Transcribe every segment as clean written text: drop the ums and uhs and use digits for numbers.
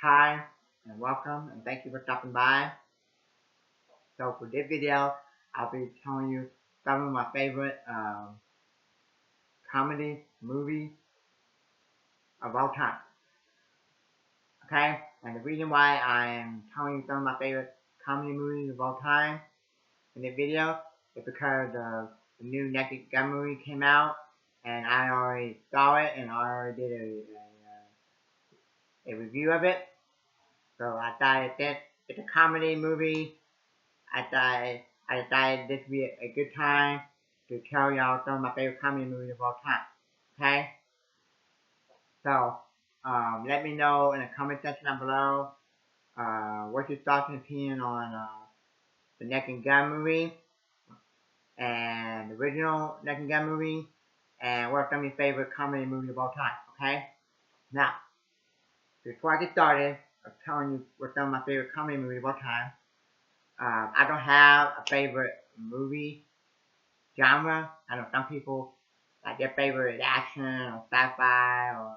Hi and welcome and thank you for stopping by. So for this video, I'll be telling you some of my favorite comedy movies of all time. Okay, and the reason why I'm telling you some of my favorite comedy movies of all time in this video is because the new Naked Gun movie came out, and I already saw it and I already did a review of it. So I thought it's a comedy movie. I decided this would be a good time to tell y'all some of my favorite comedy movies of all time. Okay? So, let me know in the comment section down below what's your thoughts and opinion on the Naked Gun movie and the original Naked Gun movie, and what are some of your favorite comedy movies of all time. Okay? Now, before I get started, I'm telling you what some of my favorite comedy movies of all time. I don't have a favorite movie genre. I know some people like their favorite action or sci-fi or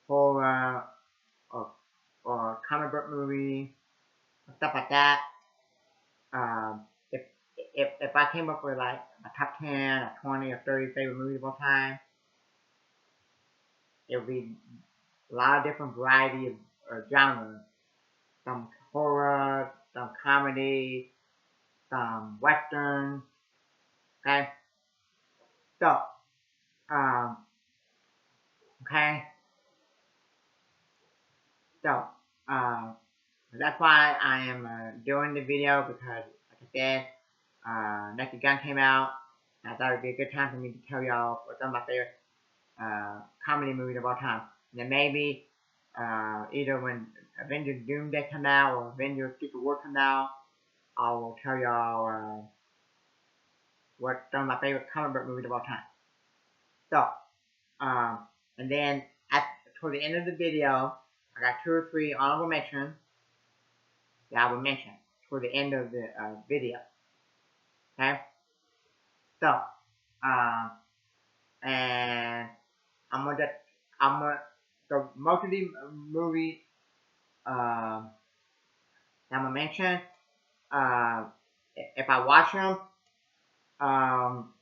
horror or comic book movie or stuff like that. Um, if if I came up with like a top 10 or 20 or 30 favorite movies of all time, it would be a lot of different variety of genres. Some horror, some comedy, some western. Okay, so um, okay, so um. That's why I am doing the video because, like I said, Naked Gun came out. And I thought it'd be a good time for me to tell y'all what some of my favorite comedy movies of all time. And then maybe either when Avengers Doomsday come out or Avengers Secret War come out, I will tell y'all what some of my favorite comic book movies of all time. So, um, and then toward the end of the video, I got 2 or 3 honorable mentions that I will mention toward the end of the video. Okay, so and I'm gonna just, so most of the movies that I'm gonna mention, uh, if I watch them, um,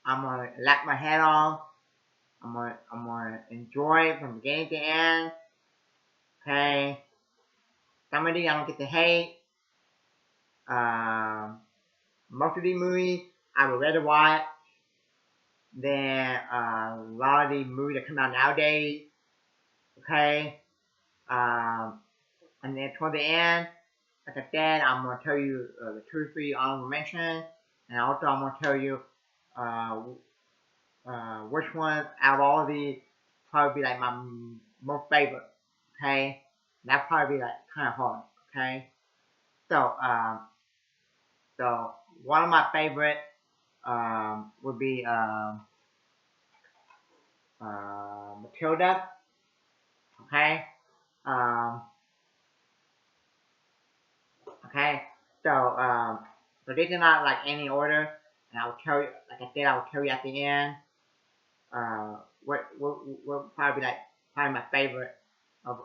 I'm gonna laugh my head off. I'm gonna enjoy it from beginning to end. Okay, some of these I don't get to hate. Most of these movies I would rather watch than a lot of the movies that come out nowadays. Okay, and then toward the end, like I said, I'm gonna tell you the 2 or 3 honorable mentions, and also I'm gonna tell you uh, which one out of all of these probably be like my most favorite. Okay, that probably be like kind of hard. Okay, so so one of my favorite would be Matilda. Okay, um, okay, so this is not like any order, and I will tell you, like I said, I will tell you at the end what probably be like probably my favorite of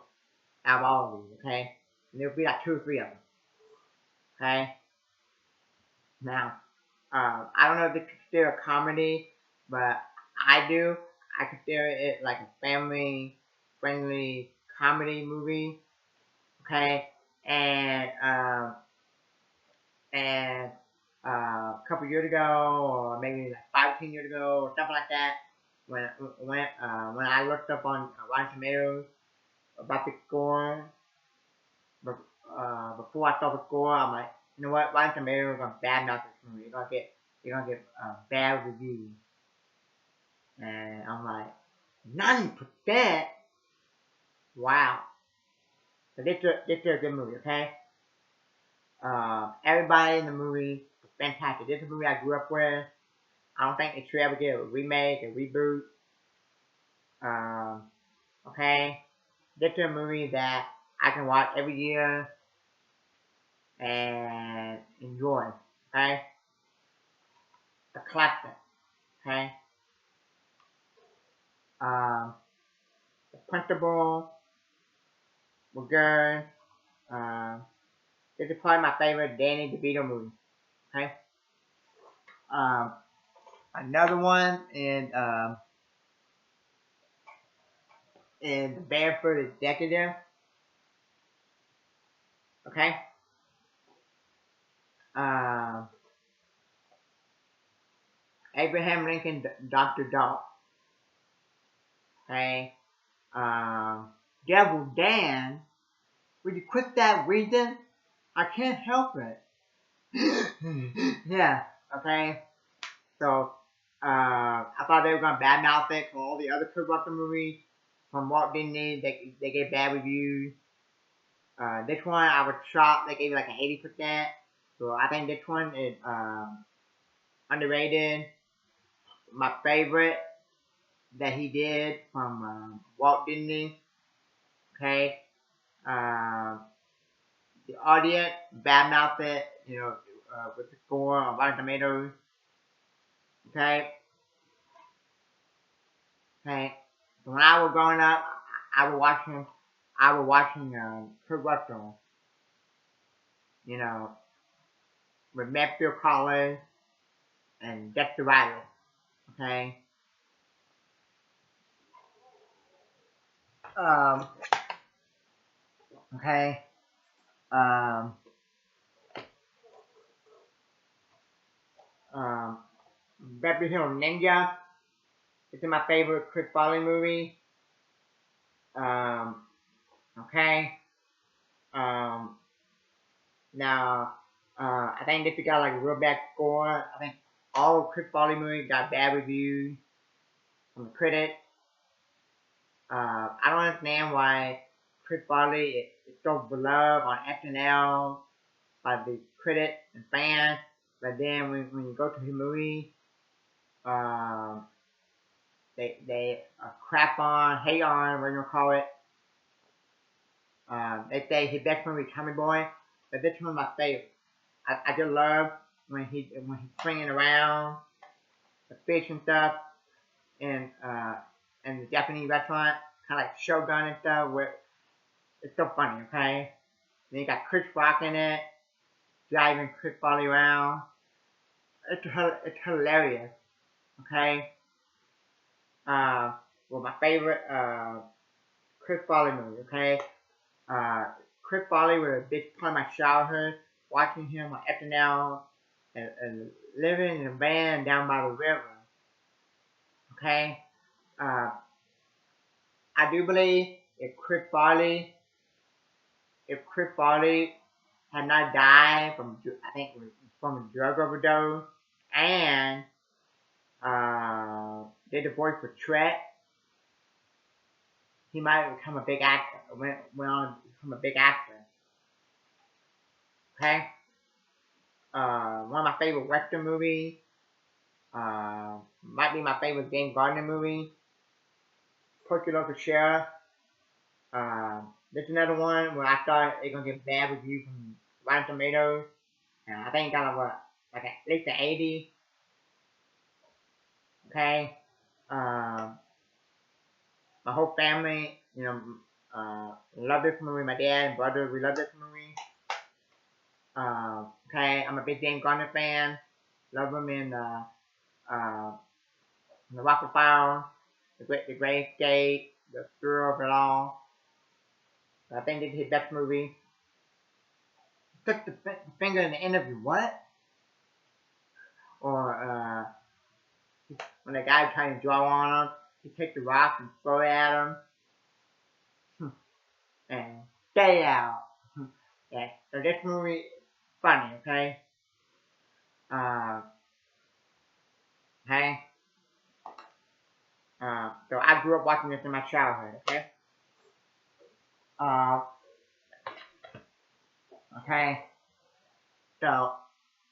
out of all of these. Okay, and there'll be like 2 or 3 of them. Okay, now I don't know if this is consider a comedy, but I do. I consider it like a family friendly comedy movie. Okay, and and a couple years ago, or maybe like 5 or 10 years ago, or something like that, when I looked up on Rotten Tomatoes about the score, but before I saw the score, I'm like, you know what, Rotten Tomatoes are bad mouth this movie. You're gonna get bad reviews, and I'm like, 90%. Wow. So this is a good movie, okay? Everybody in the movie was fantastic. This is a movie I grew up with. I don't think it should ever get a remake, a reboot. Um, okay, this is a movie that I can watch every year and enjoy. Okay, a classic. Okay, um, the principal, were good. This is probably my favorite Danny DeVito movie. Okay. Um, Another one in The Barefoot Executive. Okay. Um, Abraham Lincoln, Dr. Dog. Okay. Devil Dan. Would you quit that reading? I can't help it. Yeah. Okay. So, I thought they were gonna badmouth it for all the other Kurt Russell movies from Walt Disney. They gave bad reviews. This one I was shocked. They gave it like an 80%. So I think this one is underrated. My favorite that he did from Walt Disney. Okay. The audience badmouthed it. With the score on Rotten Tomatoes. Okay. Okay. So when I was growing up, I was watching Kurt Russell. With Matthew Collins and Dexter Riley. Okay. Um. Okay. Um. Beverly Hills Ninja. This is my favorite Chris Farley movie. Okay. Now, I think this got like a real bad score. I think all Chris Farley movies got bad reviews from the critics. I don't understand why Chris Farley is so beloved on SNL by the critics and fans, but then when you go to his movie, um, they crap on, hate on, what you gonna call it. They say his best movie is Tommy Boy, but this one's my favorite. I just love when he's swinging around the fish and stuff, and the Japanese restaurant, kind of like Shogun and stuff. Where it's so funny, okay? Then you got Chris Rock in it, driving Chris Farley around. It's hilarious, okay? Well, my favorite Chris Farley movie, okay? Chris Farley was a big part of my childhood, watching him on SNL and living in a van down by the river, okay? Uh, I do believe if Chris Farley had not died from, I think, from a drug overdose, and did the voice for Shrek, he might have become a big actor. Went on to become a big actor. Okay. One of my favorite Western movies. Might be my favorite James Gardner movie. Porky Local Sheriff. This is another one where I thought it's gonna get bad reviews from Rotten Tomatoes. And I think it got like at least an 80. Okay. My whole family, love this movie. My dad and brother, we love this movie. Okay, I'm a big James Garner fan. Love him in The Rock Fire, The Great Escape, The Thrill of It All. I think this is his best movie. Took the finger in the interview, what? Or when the guy trying to draw on him, he takes the rock and throw it at him. And stay out. Yeah, so this movie funny, okay? Okay? So I grew up watching this in my childhood, okay? Okay? So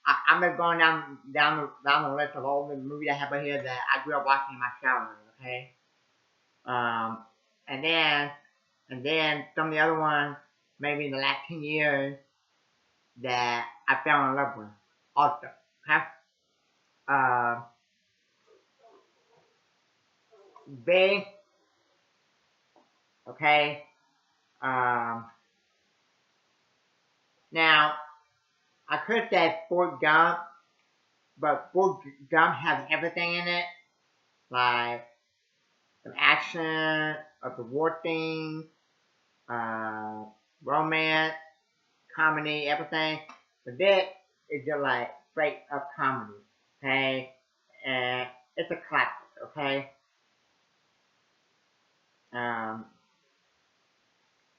I'm just going down the list of all the movies I have right here that I grew up watching in my childhood, okay? And then some of the other ones, maybe in the last 10 years, that I fell in love with also, okay? Big, okay? Now, I could say Fort Gump, but Fort Gump has everything in it, like the action of the war thing, uh, romance, comedy, everything. But this is just like straight up comedy, okay? And it's a classic, okay? Um,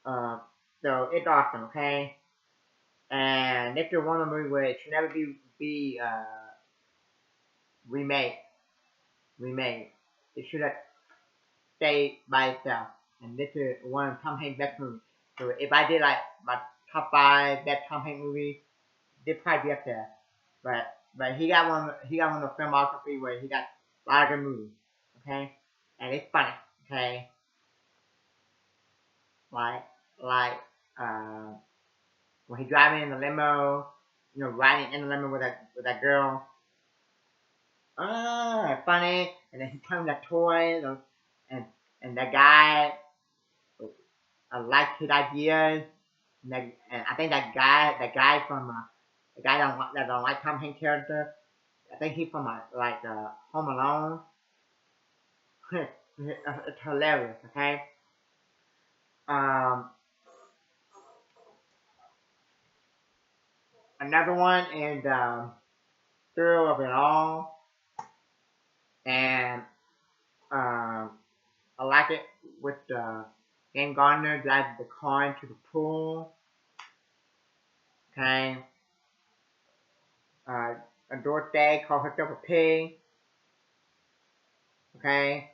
uh, so it's awesome, okay? And this is one of the movies where it should never be remade. Remade. It should have stayed by itself. And this is one of Tom Hanks' best movies. So if I did like my top five best Tom Hanks movies, they'd probably be up there. But he got one of the filmography where he got a lot of good movies. Okay? And it's funny, okay? Like like uh when he driving in the limo, riding in the limo with that girl. Funny. And then he playing with that toy, and and that guy liked his ideas. And I think that guy from the guy that don't like Tom Hanks character. I think he's from Home Alone. It's hilarious. Okay. Um, Another one is Thrill of It All, and um, I like it with Game Gardner drives the car into the pool. Okay. Uh, Dorothy calls herself a pig. Okay.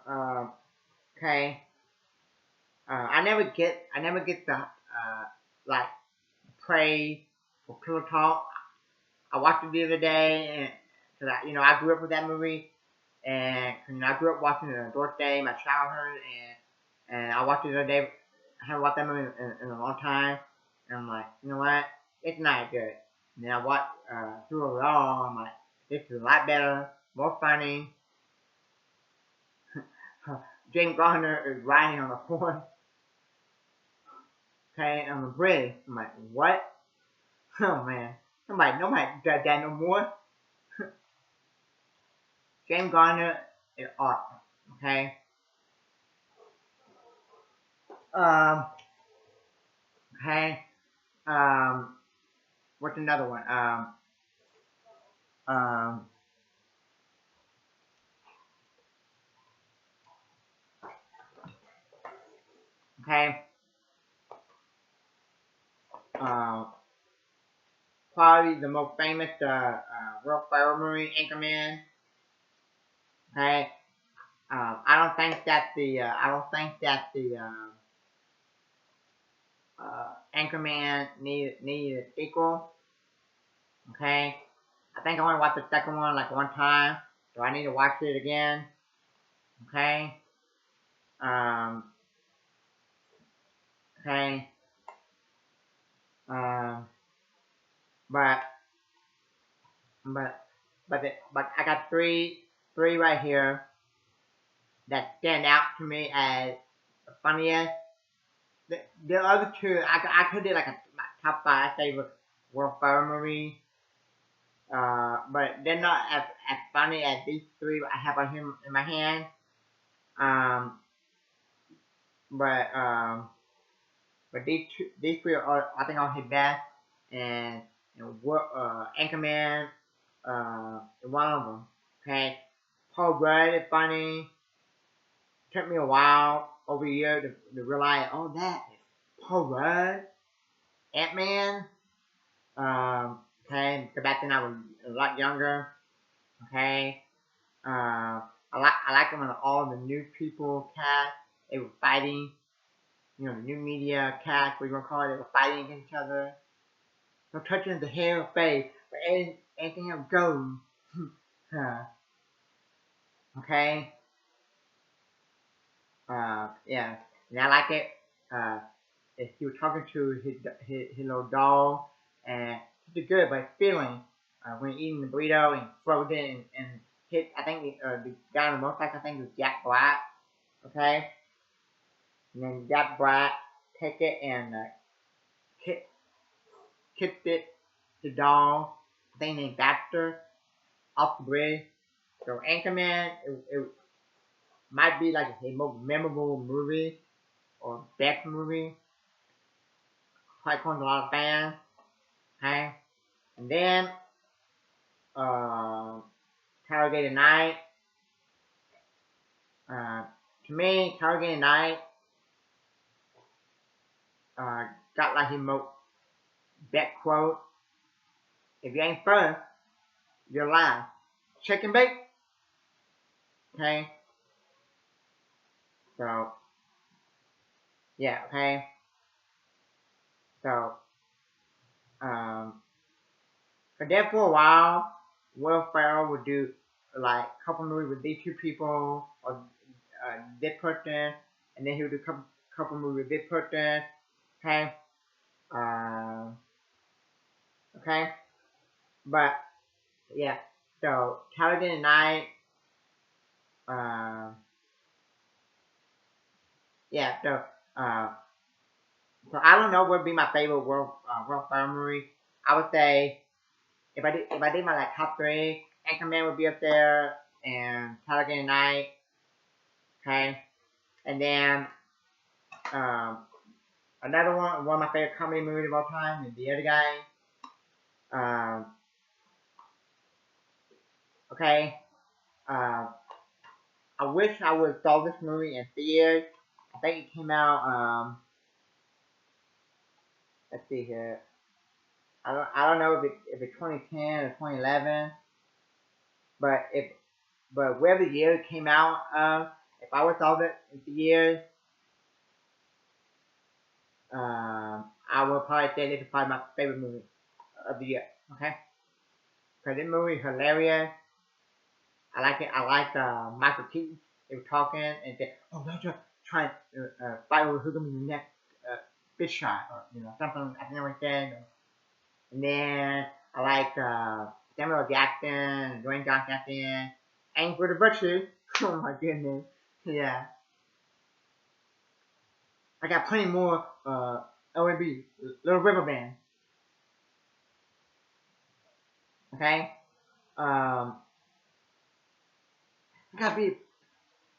Um, okay. I never get the like praise for Pillow Talk. I watched it the other day, and cause I grew up with that movie, and I grew up watching it on Dorothy, my childhood, and I watched it the other day. I haven't watched that movie in a long time, and I'm like, you know what? It's not good. And then I watched through it all. I'm like, this is a lot better, more funny. James Garner is riding on a horse, okay, on the bridge. I'm like, what? Oh man, nobody does that no more. James Garner is awesome. Okay. Um. Okay. Um. What's another one? Um. Okay. Um. Probably the most famous Will Ferrell movie, Anchorman. Okay. I don't think that the Anchorman needed a sequel. Okay. I think I want to watch the second one like one time, so I need to watch it again. Okay. Um. Okay. Um. But but but I got three right here that stand out to me as the funniest. The other two I could do like my top five favorite Will Ferrell movie. But they're not as funny as these three I have on him in my hand. Um, but um, but these three are I think are his best, and Anchorman one of them. Okay, Paul Rudd is funny. Took me a while over here to realize, oh, that is Paul Rudd, Ant Man. Okay, because back then I was a lot younger. Okay, I like them when all the new people cast. They were fighting. The new media cast, what you want to call it, they were fighting against each other. No touching the hair or face, but anything else goes. Okay, yeah, and I like it. Uh, if he was talking to his little dog, and he did good, but his feeling when eating the burrito and froze it and hit, I think the guy on the motorcycle, I think it was Jack Black, okay, and then Jack Black take it and kicked it, the dog, I think named Baxter, off the bridge. So Anchorman, it might be like a most memorable movie or best movie. Quite cool to a lot of fans. Okay, and then uh, Talladega Night. Uh, to me, Talladega Night got like his most best quote. If you ain't first, you're last. Chicken bake. Okay, so yeah, okay. So but then for a while, Will Ferrell would do like a couple movies with these two people or this person, and then he would do couple movies with this person. Okay, uh, okay, but yeah. So Talladega Night, uh, yeah. So I don't know what would be my favorite Will Ferrell movie. I would say if I did my like top three, Anchorman would be up there, and Talladega Night. Okay, and then um, another one of my favorite comedy movies of all time is The Other Guy. Um, okay, uh, I wish I would have saw this movie in theaters. I think it came out. Let's see here. I don't know if it's 2010 or 2011, but whatever year it came out, if I would saw it in theaters, I would probably say this is probably my favorite movie of the year. Okay, because this movie is hilarious. I like it. I like Michael Keaton. They were talking and said, "Oh, we're just trying to fight over who's gonna be the next fish shot or something I never said." And then I like Samuel Jackson, Dwayne Johnson, and for the Butchers. Oh my goodness, yeah. I got plenty more OMB, Little River Band. Okay, I gotta be, you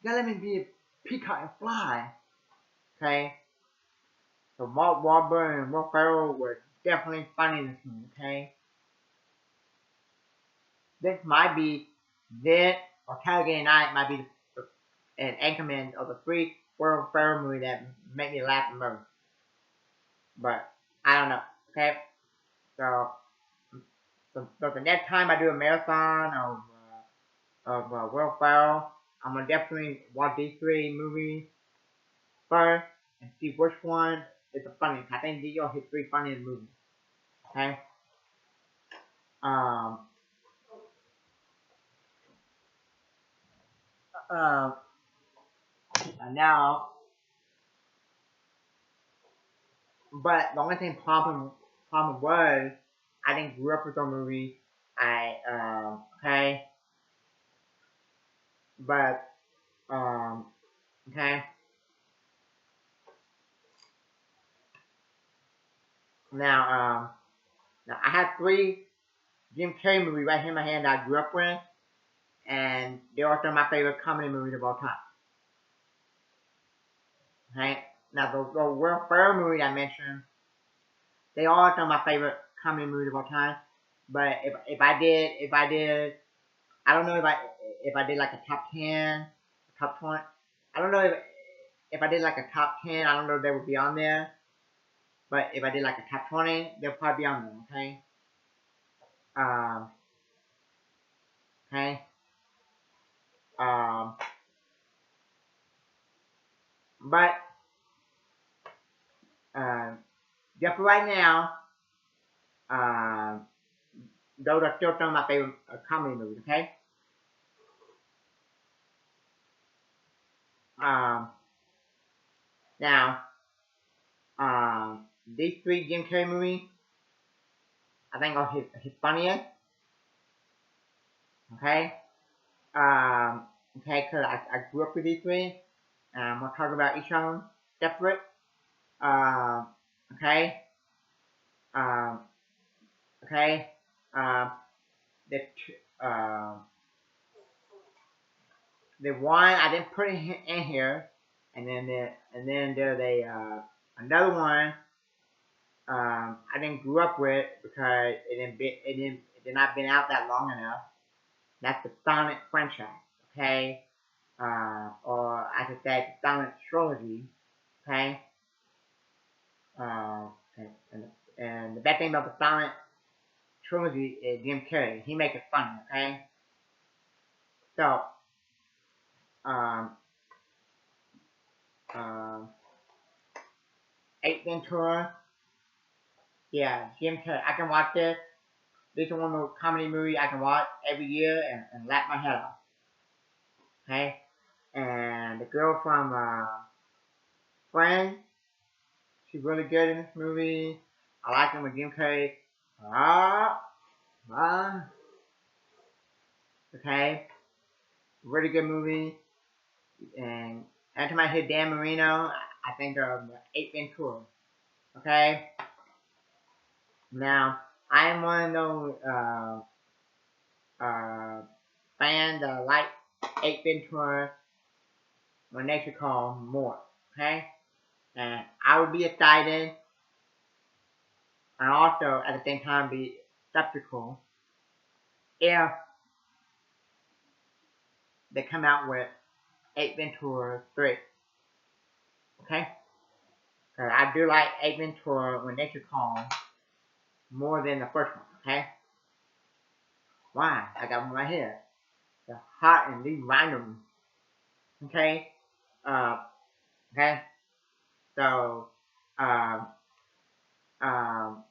gotta let me be a peacock and fly. Okay. So Mark Wahlberg and Will Ferrell were definitely funny in this movie, okay? This might be this or Talladega Night might be an Anchorman of the three Will Ferrell movie that make me laugh the most. But I don't know, okay? So the next time I do a marathon of Will Ferrell, I'm gonna definitely watch these three movies first and see which one is the funniest. I think these are his three funniest movies, okay? Um, uh, now, but the only thing problem was I didn't grow up with the movie. Okay, but okay. Now now I have three Jim Carrey movies right here in my hand that I grew up with, and they're also my favorite comedy movies of all time. Okay, now the Will Ferrell movie I mentioned, they are also my favorite comedy movies of all time. But if I did I don't know if I did like a top 10, top 20. I don't know if I did like a top 10. I don't know if they would be on there. But if I did like a top 20, they'll probably be on there. Okay. Um. Okay. Um. But just for right now, um, those are still some of my favorite comedy movies. Okay. Um. Now, these three Jim Carrey movies, I think are his funniest. Okay. Um. Okay, cause I grew up with these three. I'm gonna talk about each of them separate. Um, okay. Um, Okay, the uh, the one I didn't put in here, and then there's a another one I didn't grew up with because it did not been out that long enough. That's the Sonic franchise. Okay, or I should say the Sonic trilogy. Okay, uh, and, and and the bad thing about the Sonic trilogy is Jim Carrey. He makes it funny. Okay, so um um. Eight Ventura, yeah, Jim Carrey. I can watch this. This is one of those comedy movies I can watch every year and laugh my head off. Okay? And the girl from Friends, she's really good in this movie. I like him with Jim Carrey. Ah, ah, okay? Really good movie. And every time I hear Dan Marino, I think of Eight Ventura. Okay? Now, I am one of those uh, fans that like Eight Ventura when nature calls more. Okay? And I would be excited and also at the same time be skeptical if they come out with Eight Ventura 3. Okay? Because I do like Eight Ventura when nature calls more than the first one. Okay? Why? I got one right here. The Hot and Lee Rhino. Okay? Uh, okay? So, um, um,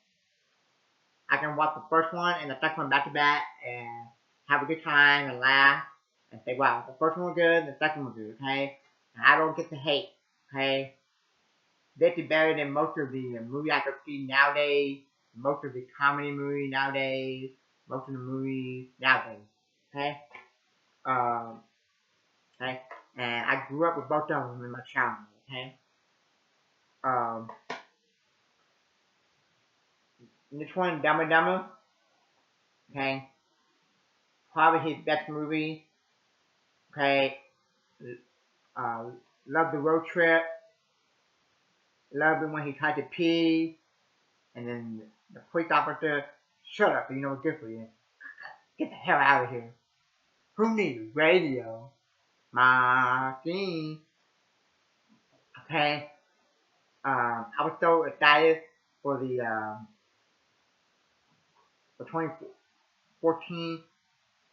I can watch the first one and the second one back to back and have a good time and laugh and say, wow, the first one was good, the second one was good, okay? And I don't get to hate, okay? This is better than most of the movie I could see nowadays, most of the comedy movies nowadays, most of the movies nowadays, okay? Um, okay? And I grew up with both of them in my childhood, okay? Um, this one, Dumb and Dumber, okay? Probably his best movie, okay? Uh, love the road trip. Love it when he tried to pee, and then the police officer, shut up, you know what's good for you. Get the hell out of here. Who needs radio? Martin. Okay. I was so excited for the for 2014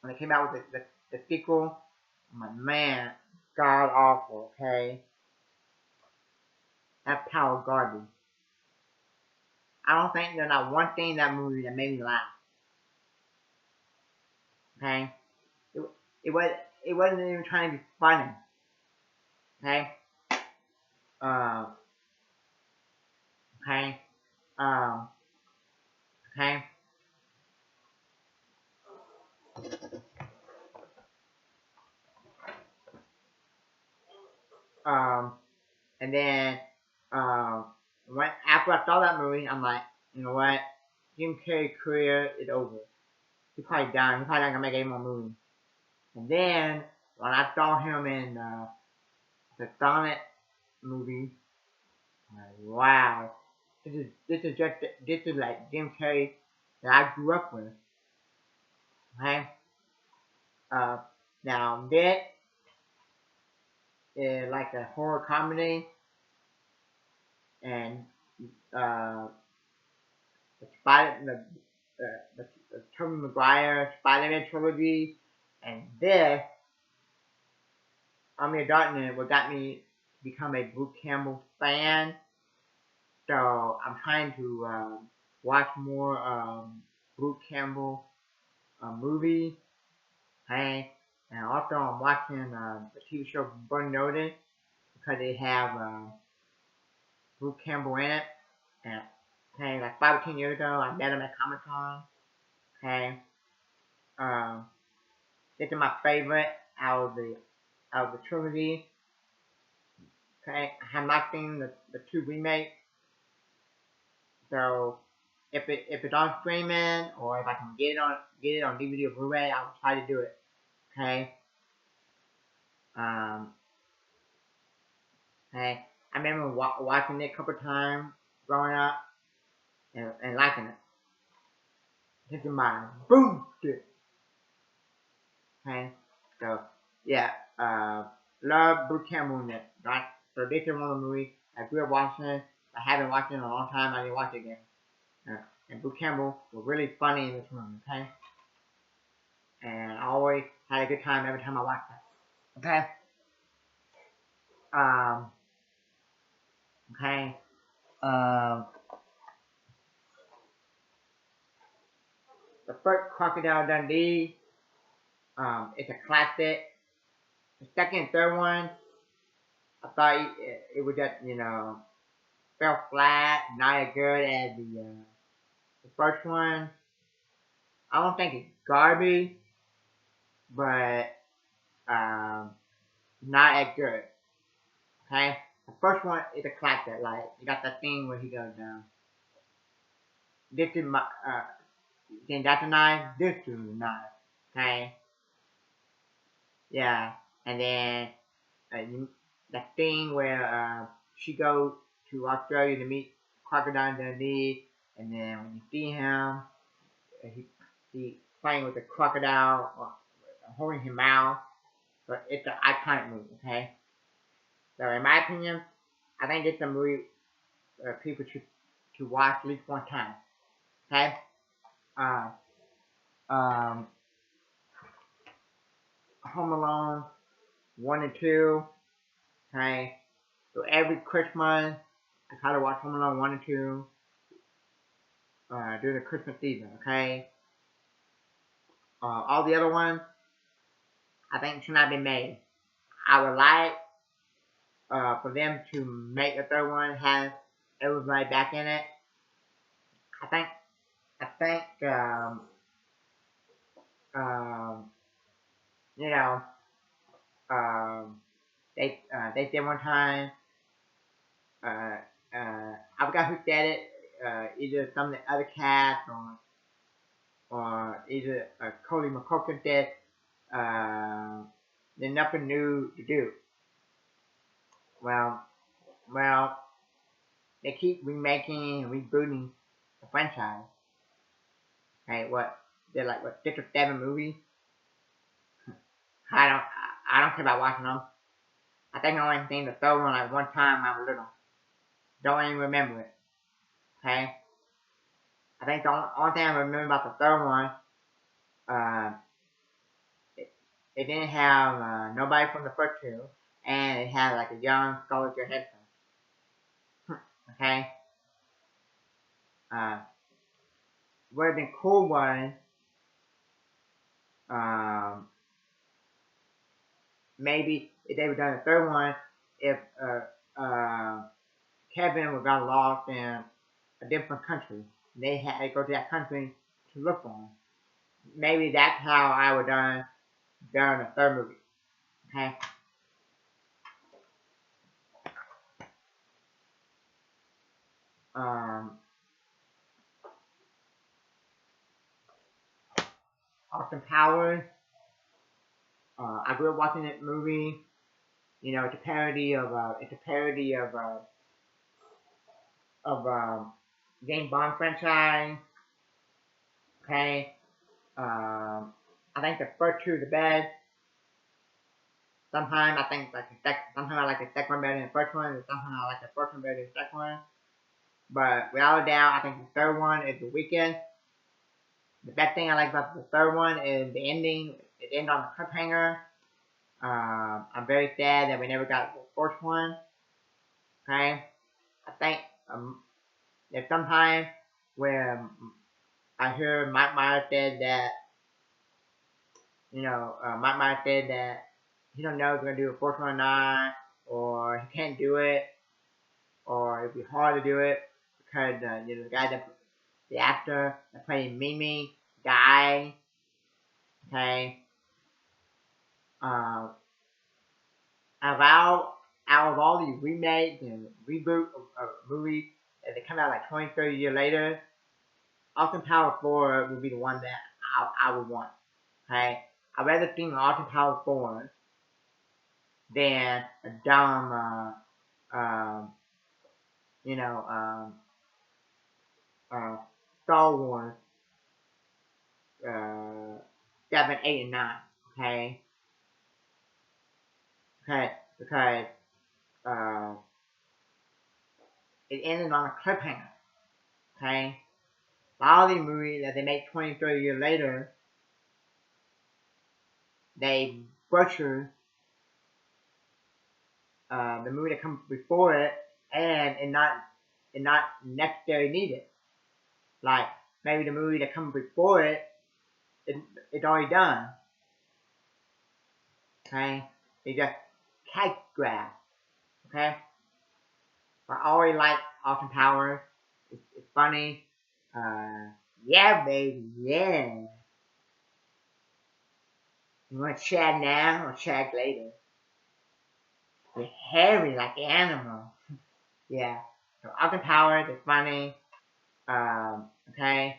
when it came out with the sequel. I'm like, man, god awful. Okay, that power garbage. I don't think there's not one thing in that movie that made me laugh. Okay, it, it was it wasn't even trying to be funny. Okay, uh, okay, um, okay, um, and then when after I saw that movie, I'm like, you know what, Jim Carrey's career is over. He's probably done. He's probably not gonna make any more movies. And then when I saw him in the Sonic movie, I'm like, wow, this is like Jim Carrey that I grew up with. Okay, uh, now this is like a horror comedy, and uh, the Spider the Tobey Maguire Spider-Man trilogy, and this Army of Darkness what got me to become a Bruce Campbell fan. So I'm trying to watch more Bruce Campbell movies. Okay, and also I'm watching the TV show Burn Notice because they have Bruce Campbell in it. And okay, like 5 or 10 years ago, I met him at Comic Con. Okay, um, this is my favorite out of the trilogy. Okay, I have not seen the two remakes, so if it's on streaming or if I can get it on DVD or Blu-ray, I will try to do it. Okay. Um. Okay. I remember watching it a couple times growing up and liking it. Just in my boom. Okay. So yeah. Love Bruce Campbell in it. Right. So this is one of the movies I grew up watching. I haven't watched it in a long time. I didn't watch it again. And Bruce Campbell was really funny in this movie. Okay. And I always had a good time every time I watched it. Okay. Um. Okay. Um. The first Crocodile Dundee. It's a classic. The second and third one, I thought it was just fell flat, not as good as the first one. I don't think it's garbage, but um, not as good. Okay, the first one is a classic. Like you got that thing where he goes down. This is my then that's a knife. This is a knife. Okay, yeah, and then that thing where she goes to Australia to meet Crocodile Dundee, and then when you see him, he playing with the crocodile or holding him out. But it's an iconic movie, okay? So in my opinion, I think it's a movie people should to watch at least one time, okay? Uh, um, Home Alone 1 and 2, okay? So every Christmas, I try to watch Home Alone 1 and 2 during the Christmas season, okay? All the other ones, I think should not be made. I would like for them to make a third one have everybody back in it. I think I think um, you know um, they said one time uh, I forgot who said it, either some of the other cast or either Cody McCulkin said there's nothing new to do. Well, well, they keep remaking and rebooting the franchise. Right? What they're like what 6 or 7 movies. I don't I don't care about watching them. I think I only seen the third one like one time when I was little. Don't even remember it. Okay. I think the only thing I remember about the third one, uh, it, it didn't have nobody from the first two, and it had like a young Scarlett Johansson. Okay. Uh, would have been cool was um, maybe if they would done the third one, if Kevin was got lost in a different country, they had to go to that country to look for him. Maybe that's how I would done during the third movie. Okay. Um, Austin Powers. I grew up watching that movie. You know, it's a parody of James Bond franchise. Okay. I think the first two are the best. Sometimes I think like sometimes I like the second one better than the first one, and sometimes I like the first one better than the second one. But without a doubt, I think the third one is the weakest. The best thing I like about the third one is the ending. It ends on a cliffhanger. I'm very sad that we never got the fourth one. Okay, I think there's sometimes where I hear Mike Myers said that Mike Myers said that he don't know if he's gonna do a fourth one or not, or he can't do it, or it'd be hard to do it because the guy the actor that played Mimi died. Okay, uh, out of all these remakes and reboot of movies that they come out like 20, 30 years later, Austin Power 4 would be the one that I would want. Okay, I'd rather see Austin Power 4 than a dumb, you know, Star Wars, 7, 8, and 9. Okay, because uh, it ended on a cliffhanger. Okay, a lot of these movies that they make 20, 30 years later, they butcher the movie that comes before it, and not necessarily needed. Like maybe the movie that comes before it's already done. Okay, they just catch grab. Okay, but I always like Austin Powers. It's funny. Yeah, baby, yeah. You want to chat now or chat later? We're hairy like an animal. Yeah. So Austin Powers is funny. Okay.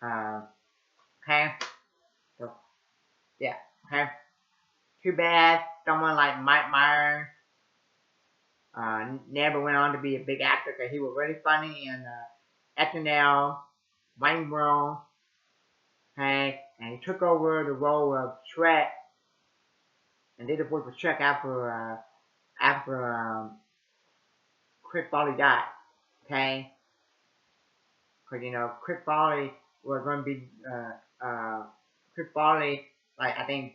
Okay. So yeah. Okay. Too bad someone like Mike Myers never went on to be a big actor because he was really funny in SNL, Wayne World. Okay. And he took over the role of Shrek and did the voice for Shrek after Chris Farley died. Okay. Because, Chris Farley was going to be, Chris Farley, like, I think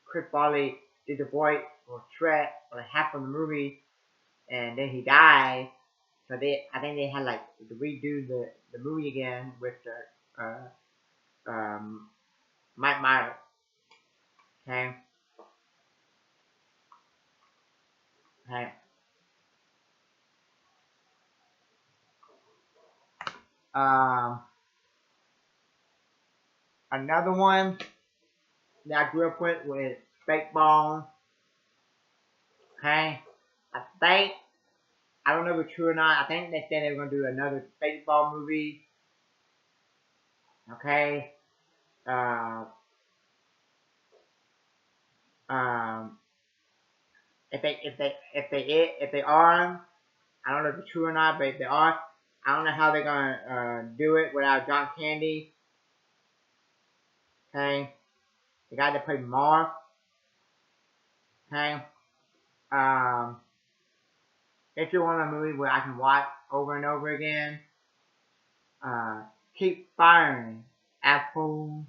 Chris Farley did the voice for Shrek for half of the movie, and then he died. So I think they had, like, to redo the movie again with Mike Myers. Okay? Okay. Another one that I grew up with was Spaceballs. Okay? I don't know if it's true or not. I think they said they were gonna do another Spaceball movie. Okay. Uh, um, if they are, I don't know if it's true or not, but if they are, I don't know how they're gonna do it without John Candy. Okay. The guy that played Marv. Okay. Um, if you want a movie where I can watch over and over again, keep firing, Apple.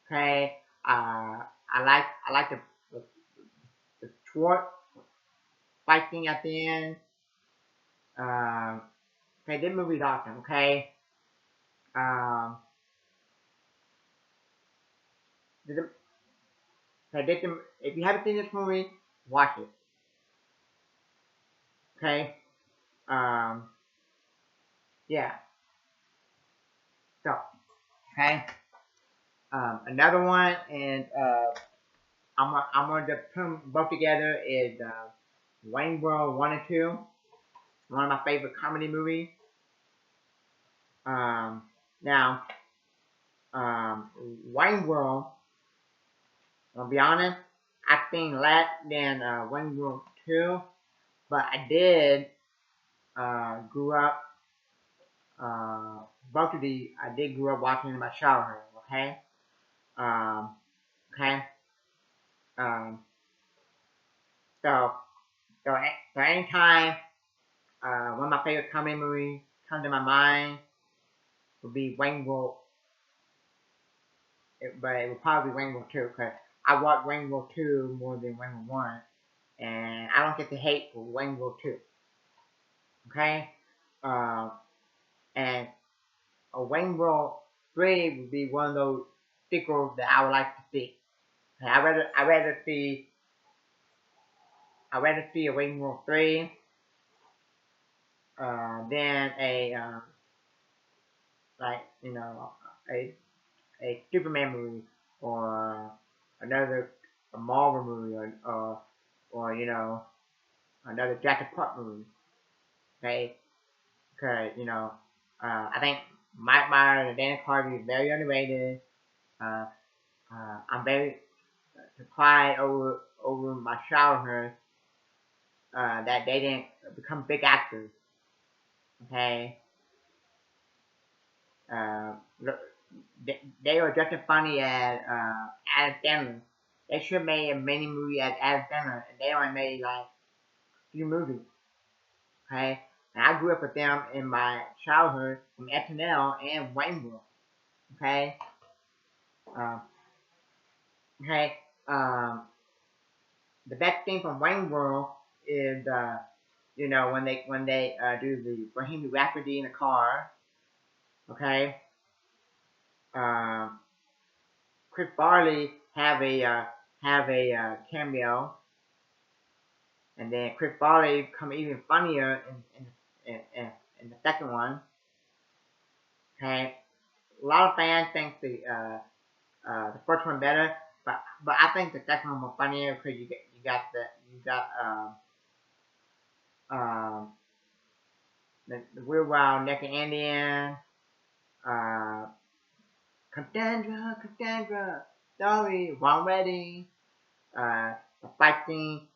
Okay. I like the Schwartz fighting at the end. Okay, this movie's awesome. Okay. Um, if you haven't seen this movie, watch it. Okay. Um, yeah. So, okay. Another one, and I'm gonna just put them both together. Is Wayne World 1 and 2, one of my favorite comedy movies. Um, now, Wayne World, I'll be honest, I've seen less than Wayne World 2, but I did grew up both of these I did grew up watching in my childhood. Okay, um, okay, um, so so anytime one of my favorite comedy movies comes to my mind would be Wayne World, but it would probably be Wayne World 2 because I watch Wayne World 2 more than Wayne World 1, and I don't get the hate for Wayne World 2. Okay, and Wayne World 3 would be one of those sequels that I would like to see. I rather see a Wayne World 3 than like a Superman movie or another a Marvel movie or another Jurassic Park movie. Okay, because I think Mike Myers and Dana Carvey is very underrated. Uh, I'm very surprised over my childhood that they didn't become big actors. Okay, uh, they were just as funny as Adam Sandler. They should have made a mini movie as Adam Sandler, and they only made like few movies. Okay, and I grew up with them in my childhood from SNL and Wayne World. Okay, um, okay. Um, the best thing from Wayne World is when they do the Bohemian Rhapsody in the car. Okay, um, Chris Farley have a cameo, and then Chris Farley become even funnier in the second one. Okay, a lot of fans think the first one better, but I think the second one more funnier because you got the Real Wild Naked Indian, uh, Cassandra, sorry, wrong wedding, the fight scene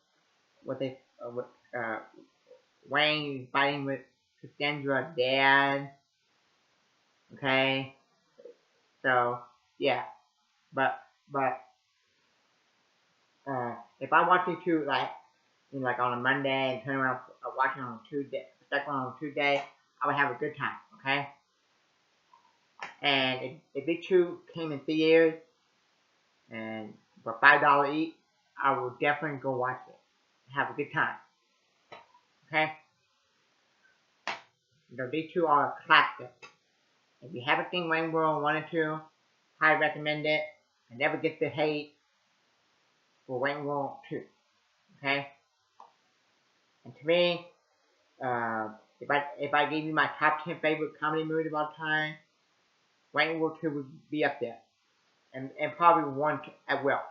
with uh, Wayne fighting with Cassandra's dad. Okay, so yeah, but if I want you to like on a Monday and turn around watching on a Tuesday, second one on a Tuesday, I would have a good time. Okay, and if Big Two came in theaters and for $5 each, I will definitely go watch it. Have a good time. Okay, these two are a classic. If you haven't seen Wayne World 1 and 2, highly recommend it. I never get the hate for Wayne World 2. Okay? And to me, if I gave you my top 10 favorite comedy movies of all time, Wayne World 2 would be up there. And probably 1 as well.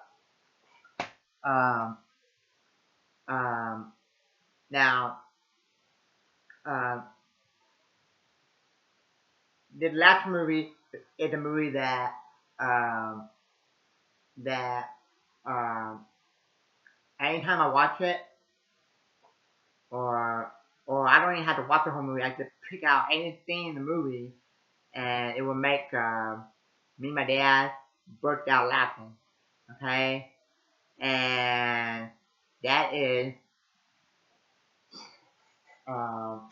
Um, um, now, uh, the last movie is a movie um, that um, anytime I watch it, or I don't even have to watch the whole movie. I just pick out any scene in the movie, and it will make me and my dad burst out laughing. Okay, and that is um,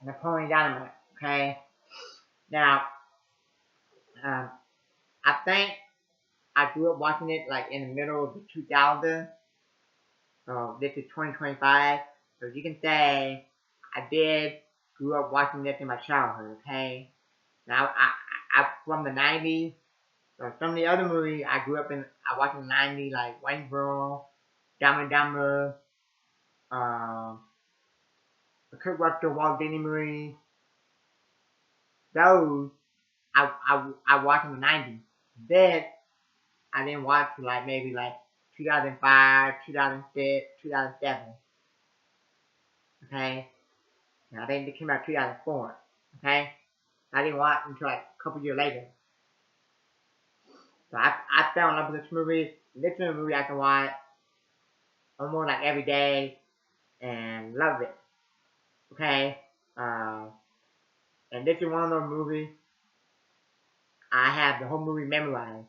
Napoleon Dynamite. Okay, now um, I think I grew up watching it like in the middle of the 2000s. So this is 2025. So you can say I did grew up watching this in my childhood. Okay, now I from the 90s. So some of the other movies I watched in the 90s, like Wayne World, Dumb and Dumber, um, the Kurt Russell, Walt Disney movie. Those I watched in the 90s. Then I didn't watch like maybe like 2005, 2006, 2007. Okay, and I think they came out 2004. Okay, I didn't watch until like a couple years later. So I fell in love with this movie. This is a movie I can watch almost like every day and love it. Okay, uh, and this is one of those movies I have the whole movie memorized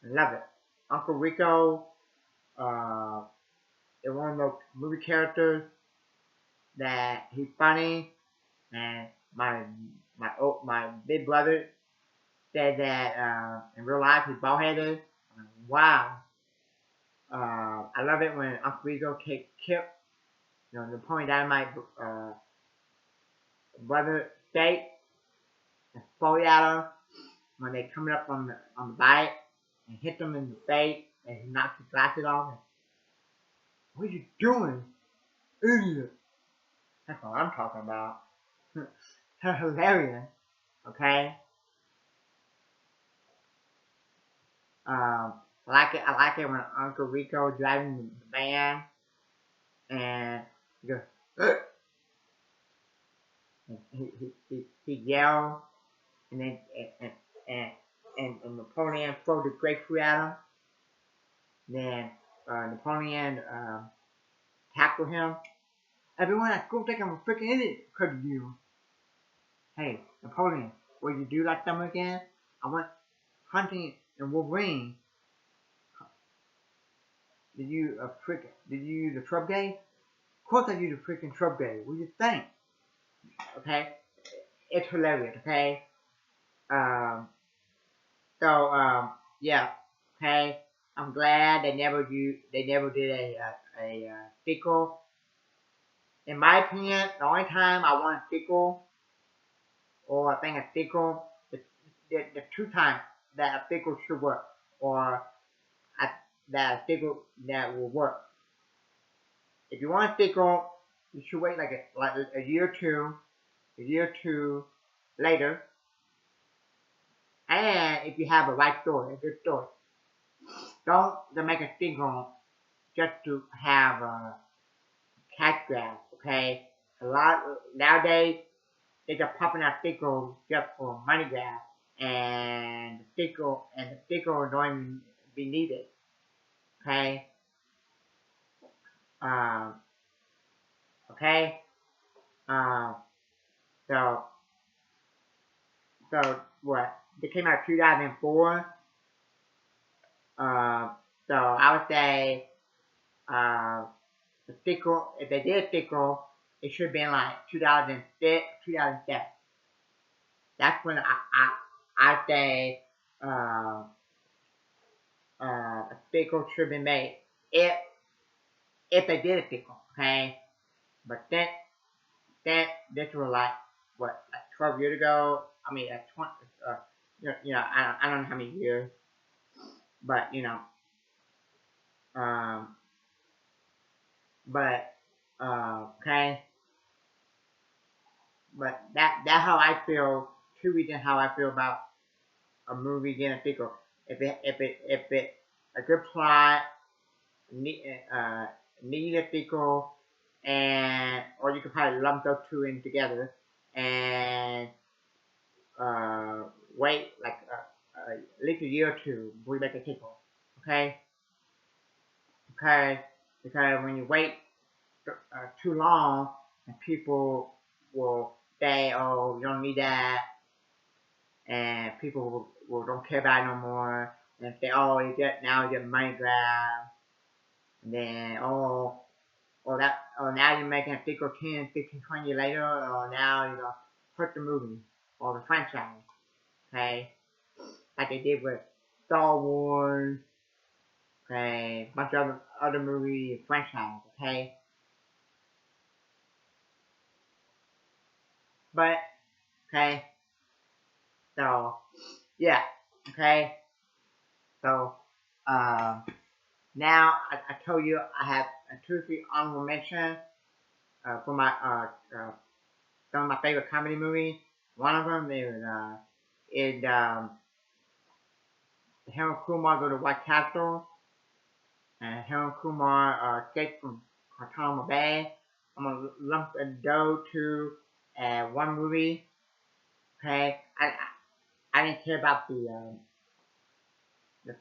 and love it. Uncle Rico uh, is one of those movie characters that he's funny, and my big brother said that in real life he's bald headed. Wow, I love it when Uncle Rico takes Kip, Napoleon Dynamite brother steak and throw it at him when they coming up on the bike and hit them in the face and he knocks his glasses off. And, what are you doing, idiot? That's what I'm talking about. They're hilarious. Okay. I like it. I like it when Uncle Rico driving the van and he goes, "Ugh," and he yelled, and then and, and Napoleon threw the grapefruit at him. Then Napoleon tackled him. Everyone at school think I'm a freaking idiot because of you. Hey, Napoleon, will you do like them again? I went hunting in Wolverine. Did you use a trub gate? Of course I used a freaking trub gate. What do you think? Okay, it's hilarious. Okay, um, so yeah. Okay, I'm glad they never did a sequel. In my opinion, the only time I want a sequel, or I think a sequel, the two times that a sequel should work, or a, that a sequel that will work. If you want a sequel, you should wait like a year or two later. And if you have a right story, a good story, don't make a sequel just to have a cash grab. Okay, a lot nowadays they just popping out sequels just for money grab, and the sequel don't even be needed. Okay, um, okay, um, so what? They came out 2004. So I would say the sequel, if they did a sequel, it should have been like 2006, 2007. That's when I say a sequel should have been made. If they did a sequel, okay? But then this was like what, like 12 years ago. I mean, 20. I don't know how many years, but um, but okay. But that's how I feel. Two reasons how I feel about a movie getting a sequel. If it a good plot, need need a sequel, and or you could probably lump those two in together and uh wait like at least a year or two before you make a sequel. Okay, because when you wait too long, and people will say, "Oh, you don't need that," and people don't care about it no more, and say, "Oh, you get money grab," and then now you're making a sequel 10, 15, 20 years later, or now you're gonna hurt the movie or the franchise, okay? Like they did with Star Wars, okay, bunch of other movie franchise, okay? But okay, so yeah, okay, so now I told you I have two or three honorable mentions for my some of my favorite comedy movies. One of them is Harold Kumar Go to White Castle, and Harold Kumar escaped from Guantanamo Bay. I'm gonna lump those two one movie. Okay, I didn't care about the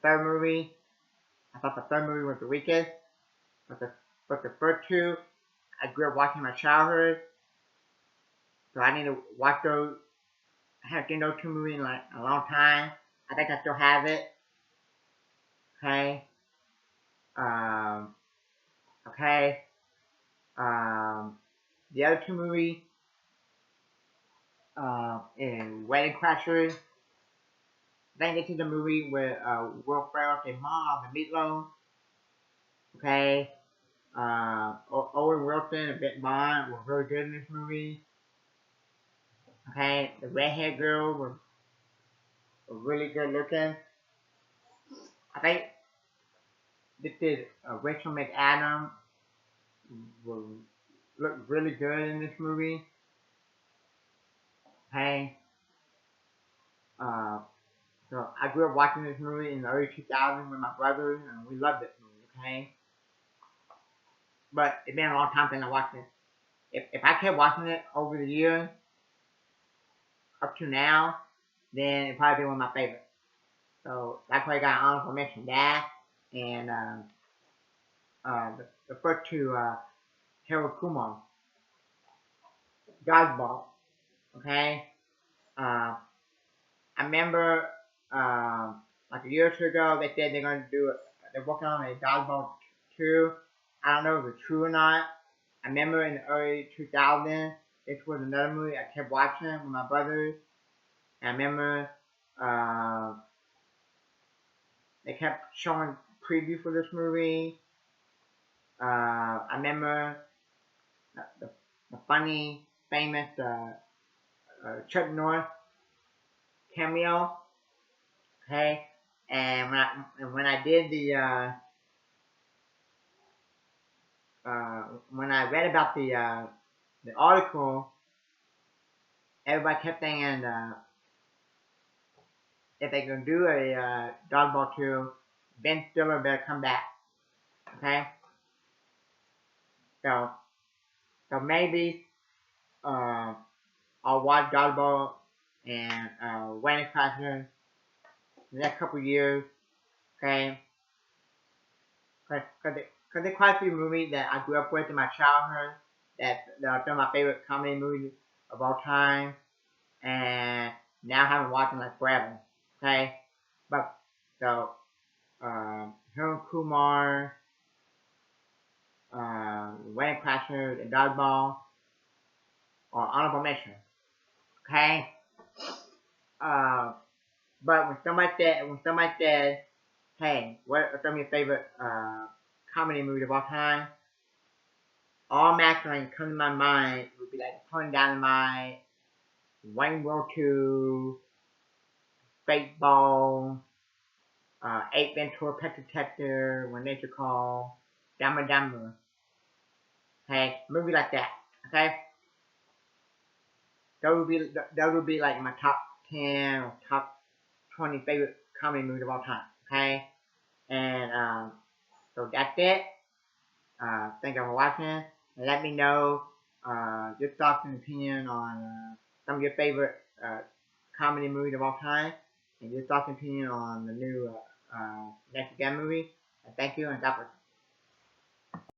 third movie. I thought the third movie was the weakest, but the first two I grew up watching my childhood, so I need to watch those. I haven't seen those two movies in like a long time. I think I still have it. Okay. Um. Okay. Um. The other two movies, in Wedding Crashers. I think this is the movie where Will Ferrell and Mom and Meatloaf. Okay. Owen Wilson and Bette Bond were really good in this movie. Okay. The redhead girl were really good looking. I think this is Rachel McAdams will look really good in this movie. Okay. Uh, so I grew up watching this movie in the early 2000s with my brothers, and we loved this movie. Okay. But it's been a long time since I watched it. If I kept watching it over the years, up to now, then it probably be one of my favorites. So that's why I got honorable mention that, and the first two, Harold Kumar, Dodgeball. Okay, I remember like a year or two ago they said they're gonna do it. They're working on a Dodgeball 2. I don't know if it's true or not. I remember in the early 2000s, this was another movie I kept watching with my brothers. And I remember they kept showing preview for this movie. I remember the funny, famous Chuck Norris cameo. Okay, and when I did the when I read about the article, everybody kept saying if they can do a Dodgeball 2, Ben Stiller better come back. Okay, so maybe I'll watch Dodgeball and Wedding Crashers the next couple years. Okay, because there's quite a few movies that I grew up with in my childhood that are some of my favorite comedy movies of all time, and now I haven't watched them like forever. Okay, but so Harold Kumar, Wedding Crashers, and Dodgeball are honorable mention. Okay, uh, but when somebody said, "Hey, what are some of your favorite comedy movies of all time?" Automatically come to my mind would be like Napoleon Dynamite, Wayne World 2, Spaceball, Eight Ventura, Pet Detective, When Nature Calls, Dumb and Dumber. Okay, movie like that. Okay, those would be like my top 10 or top 20 favorite comedy movies of all time. Okay, and so that's it. Thank you for watching. And let me know your thoughts and opinion on some of your favorite comedy movies of all time, and your thoughts and opinion on the new Next Again movie. And thank you, and God bless.